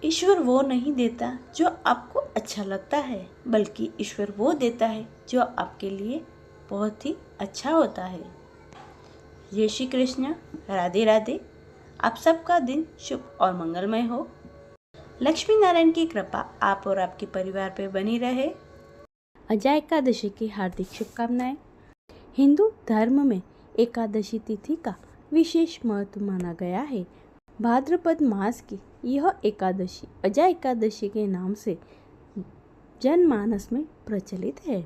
ईश्वर वो नहीं देता जो आपको अच्छा लगता है, बल्कि ईश्वर वो देता है जो आपके लिए बहुत ही अच्छा होता है। जय श्री कृष्ण, राधे राधे। आप सबका दिन शुभ और मंगलमय हो। लक्ष्मी नारायण की कृपा आप और आपके परिवार पर बनी रहे। अजय एकादशी की हार्दिक शुभकामनाएं। हिंदू धर्म में एकादशी तिथि का विशेष महत्व माना गया है। भाद्रपद मास की यह एकादशी अजय एकादशी के नाम से जनमानस में प्रचलित है।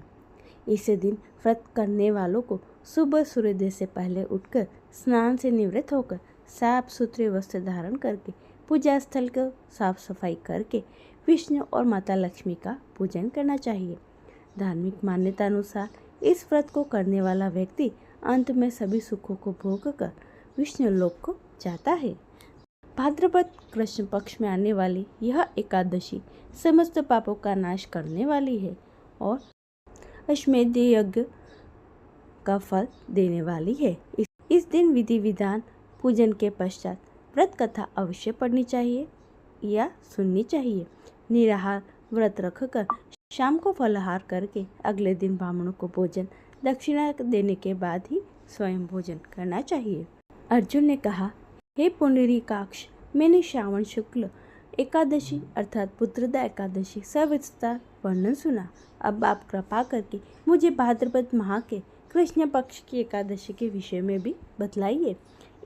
इस दिन व्रत करने वालों को सुबह सूर्योदय से पहले उठकर स्नान से निवृत्त होकर साफ सुथरे वस्त्र धारण करके पूजा स्थल को साफ सफाई करके विष्णु और माता लक्ष्मी का पूजन करना चाहिए। धार्मिक मान्यता अनुसार इस व्रत को करने वाला व्यक्ति अंत में सभी सुखों को भोग कर विष्णु लोक को जाता है। भाद्रपद कृष्ण पक्ष में आने वाली यह एकादशी समस्त पापों का नाश करने वाली है और अश्वमेध यज्ञ का फल देने वाली है। इस दिन विधि विधान पूजन के पश्चात व्रत कथा अवश्य पढ़नी चाहिए या सुननी चाहिए। निराहार व्रत रखकर शाम को फलाहार करके अगले दिन ब्राह्मणों को भोजन दक्षिणा देने के बाद ही स्वयं भोजन करना चाहिए। अर्जुन ने कहा, हे पुंडरीकाक्ष, मैंने श्रावण शुक्ल एकादशी अर्थात पुत्रदा एकादशी सविस्तार वर्णन सुना। अब आप कृपा करके मुझे भाद्रपद माह के कृष्ण पक्ष की एकादशी के विषय में भी बतलाइए।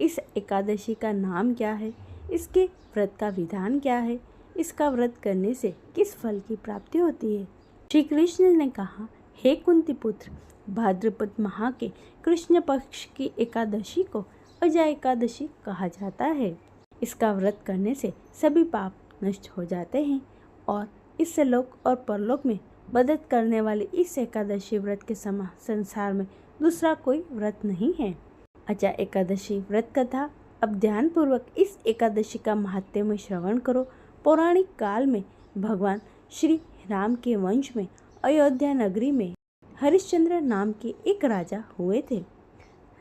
इस एकादशी का नाम क्या है, इसके व्रत का विधान क्या है, इसका व्रत करने से किस फल की प्राप्ति होती है। श्री कृष्ण ने कहा, हे कुंती पुत्र, भाद्रपद माह के कृष्ण पक्ष की एकादशी को अजय एकादशी कहा जाता है। इसका व्रत करने से सभी पाप नष्ट हो जाते हैं और इससे लोक और परलोक में मदद करने वाली इस एकादशी व्रत के समान संसार में दूसरा कोई व्रत नहीं है। अजय एकादशी व्रत कथा। अब ध्यान पूर्वक इस एकादशी का महात्म्य श्रवण करो। पौराणिक काल में भगवान श्री राम के वंश में अयोध्या नगरी में हरिश्चंद्र नाम के एक राजा हुए थे।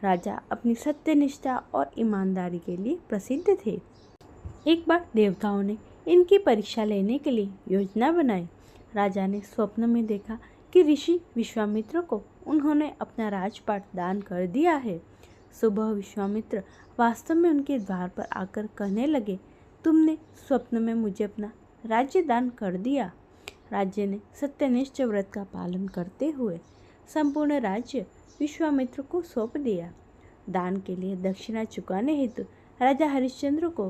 राजा अपनी सत्यनिष्ठा और ईमानदारी के लिए प्रसिद्ध थे। एक बार देवताओं ने इनकी परीक्षा लेने के लिए योजना बनाई। राजा ने स्वप्न में देखा कि ऋषि विश्वामित्र को उन्होंने अपना राजपाट दान कर दिया है। सुबह विश्वामित्र वास्तव में उनके द्वार पर आकर कहने लगे, तुमने स्वप्न में मुझे अपना राज्य दान कर दिया। राज्य ने सत्यनिष्ठ व्रत का पालन करते हुए संपूर्ण राज्य विश्वामित्र को सौंप दिया। दान के लिए दक्षिणा चुकाने हेतु राजा हरिश्चंद्र को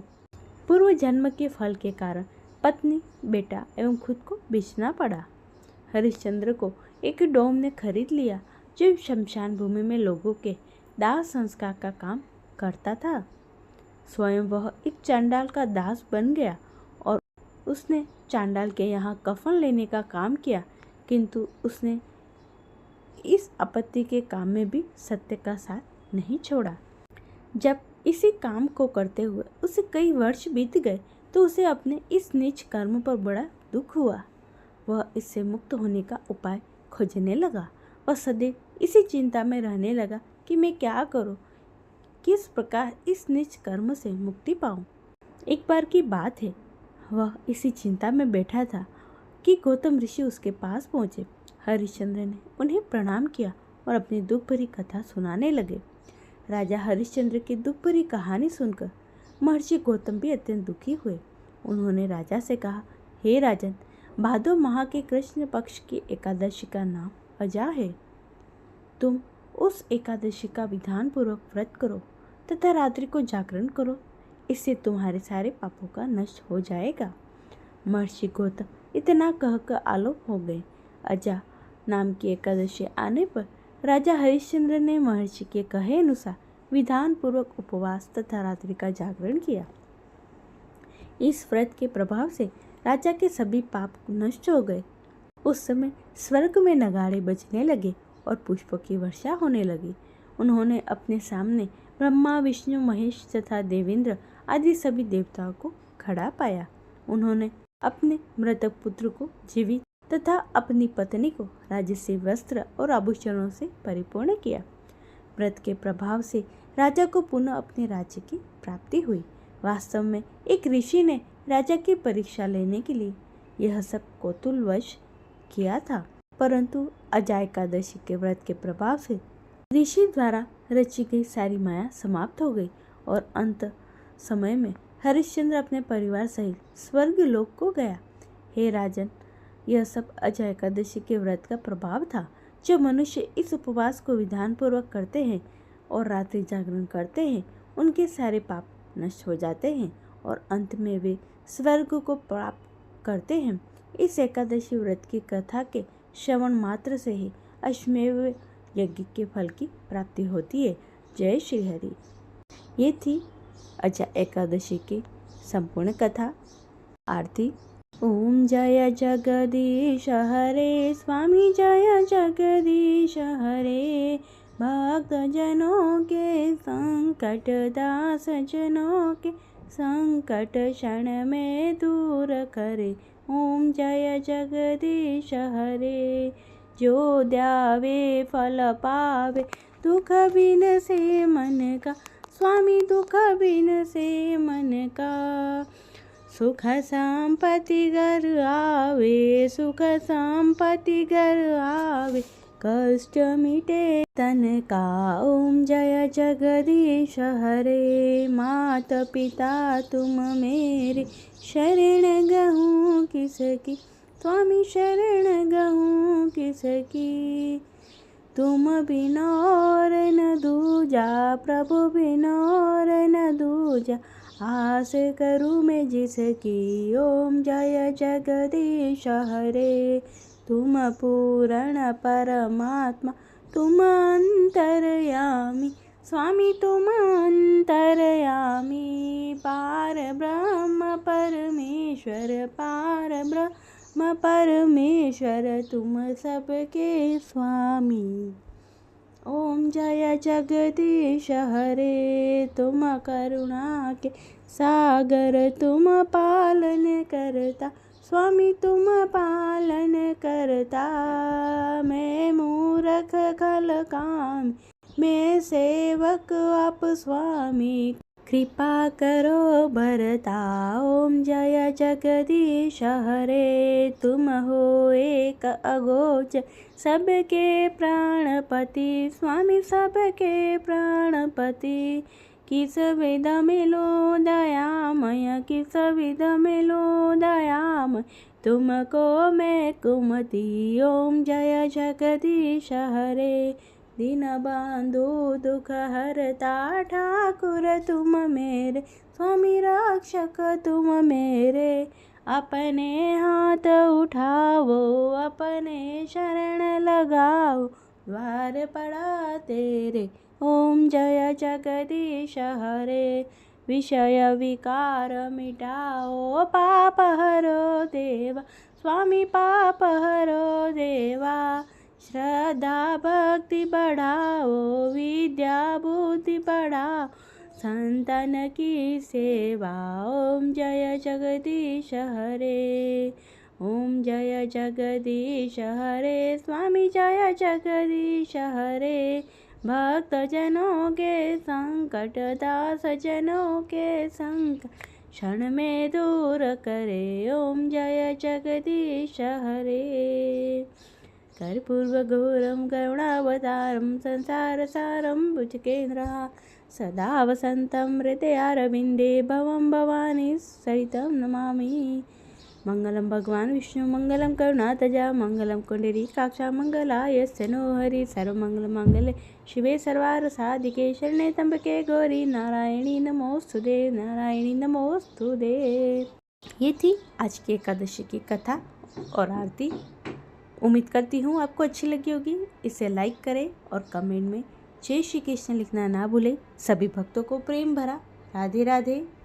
पूर्व जन्म के फल के कारण पत्नी, बेटा एवं खुद को बेचना पड़ा। हरिश्चंद्र को एक डोम ने खरीद लिया जो शमशान भूमि में लोगों के दाह संस्कार का काम करता था। स्वयं वह एक चांडाल का दास बन गया और उसने चांडाल के यहाँ कफन लेने का काम किया, किंतु उसने इस आपत्ति के काम में भी सत्य का साथ नहीं छोड़ा। जब इसी काम को करते हुए उसे कई वर्ष बीत गए तो उसे अपने इस नीच कर्म पर बड़ा दुख हुआ। वह इससे मुक्त होने का उपाय खोजने लगा। वह सदैव इसी चिंता में रहने लगा कि मैं क्या करूं, किस प्रकार इस नीच कर्म से मुक्ति पाऊं। एक बार की बात है, वह इसी चिंता में बैठा था कि गौतम ऋषि उसके पास पहुंचे। हरिश्चंद्र ने उन्हें प्रणाम किया और अपनी दुख भरी कथा सुनाने लगे। राजा हरिश्चंद्र की दुख भरी कहानी सुनकर महर्षि गौतम भी अत्यंत दुखी हुए। उन्होंने राजा से कहा, हे राजन, भादो माह के कृष्ण पक्ष की एकादशी का नाम अजा है। तुम उस एकादशी का विधान पूर्वक व्रत करो तथा रात्रि को जागरण करो, इससे तुम्हारे सारे पापों का नष्ट हो जाएगा। महर्षि गौतम इतना कहकर आलोक हो गए। अजा नाम की एकादशी आने पर राजा हरिश्चंद्र ने महर्षि के कहे अनुसार विधान पूर्वक उपवास तथा रात्रि का जागरण किया। इस व्रत के प्रभाव से राजा के सभी पाप नष्ट हो गए। उस समय स्वर्ग में नगाड़े बजने लगे और पुष्पों की वर्षा होने लगी। उन्होंने अपने सामने ब्रह्मा, विष्णु, महेश तथा देवेंद्र आदि सभी देवताओं को खड़ा पाया। उन्होंने अपने मृतक पुत्र को जीवित तथा अपनी पत्नी को राज्य से वस्त्र और आभूषणों से परिपूर्ण किया। व्रत के प्रभाव से राजा को पुनः अपने राज्य की प्राप्ति हुई। वास्तव में एक ऋषि ने राजा की परीक्षा लेने के लिए यह सब कौतूहलवश किया था। परंतु अजा एकादशी के व्रत के प्रभाव से ऋषि द्वारा रची गई सारी माया समाप्त हो गई और अंत समय में हरिश्चंद्र अपने परिवार सहित स्वर्ग लोक को गया। हे राजन, यह सब अजा एकादशी के व्रत का प्रभाव था। जो मनुष्य इस उपवास को विधान पूर्वक करते हैं और रात्रि जागरण करते हैं, उनके सारे पाप नष्ट हो जाते हैं और अंत में वे स्वर्ग को प्राप्त करते हैं। इस एकादशी व्रत की कथा के श्रवण मात्र से ही अश्वमेव यज्ञ के फल की प्राप्ति होती है। जय श्री हरि। ये थी अजा एकादशी की संपूर्ण कथा। आरती। ओम जय जगदीश हरे, स्वामी जय जगदीश हरे। भक्त जनों के संकट, दास जनों के संकट क्षण में दूर करे। ओम जय जगदीश हरे। जो द्यावे फल पावे, दुख बिन से मन का, स्वामी दुख बिन से मन का। सुख संपत्ति घर आवे, सुख संपत्ति घर आवे, कष्ट मिटे तन का। ओम जय जगदीश हरे। मात पिता तुम मेरे, शरण गहूँ किसकी, स्वामी शरण गहूँ किसकी। तुम बिन और न दूजा, प्रभु बिन और न दूजा, आस करूँ मैं जिसकी। ओम जय जगदीश हरे। तुम पूर्ण परमात्मा, तुम अंतर्यामी, स्वामी तुम अंतर्यामी। पार ब्रह्म परमेश्वर, पार ब्रह्म परमेश्वर, तुम सबके स्वामी। ओम जय जगदीश हरे। तुम करुणा के सागर, तुम पालन करता, स्वामी तुम पालन करता। मैं मूर्ख खल काम, मैं सेवक आप स्वामी, कृपा करो भरता। ओम जय जगदीश हरे। तुम हो एक अगोचर, सबके प्राणपति, स्वामी सबके प्राणपति। किस विध मिलो दयामय, किस विध मिलो दयामय, तुमको मैं कुमति। ओम जय जगदीश हरे। दीन बंधु दुख हरता, ठाकुर तुम मेरे, स्वामी रक्षक तुम मेरे। अपने हाथ उठाओ, अपने शरण लगाओ, द्वार पड़ा तेरे। ओम जय जगदीश हरे। विषय विकार मिटाओ, पाप हरो देवा, स्वामी पाप हरो देवा। श्रद्धा भक्ति बढ़ाओ, विद्या बुद्धि बढ़ाओ, संतन की सेवा। ओम जय जगदीश हरे। ओम जय जगदीश हरे, स्वामी जय जगदीश हरे। भक्त जनों के संकट, दास जनों के संकट, क्षण में दूर करे। ओम जय जगदीश हरे। कर्पूर घोरम करुणावतारम, संसार सारम भुजगेन्द्रः, सदा वसंतं हृदयारविन्दे, भवं भवानी सहितं नमामि। मंगलम भगवान विष्णु, मंगलम करुणातजा, मंगलम कुंडलीकाक्षा, मंगलाय नो हरि। सर्वमंगल मंगले शिवे सर्वार्थ साधिके, शरण्ये त्र्यंबके गौरी नारायणी नमोस्तुते, नारायणी नमोस्तुते। ये थी आज की एकादशी की कथा और आरती। उम्मीद करती हूँ आपको अच्छी लगी होगी। इसे लाइक करें और कमेंट में जय श्री कृष्ण लिखना ना भूलें। सभी भक्तों को प्रेम भरा राधे राधे।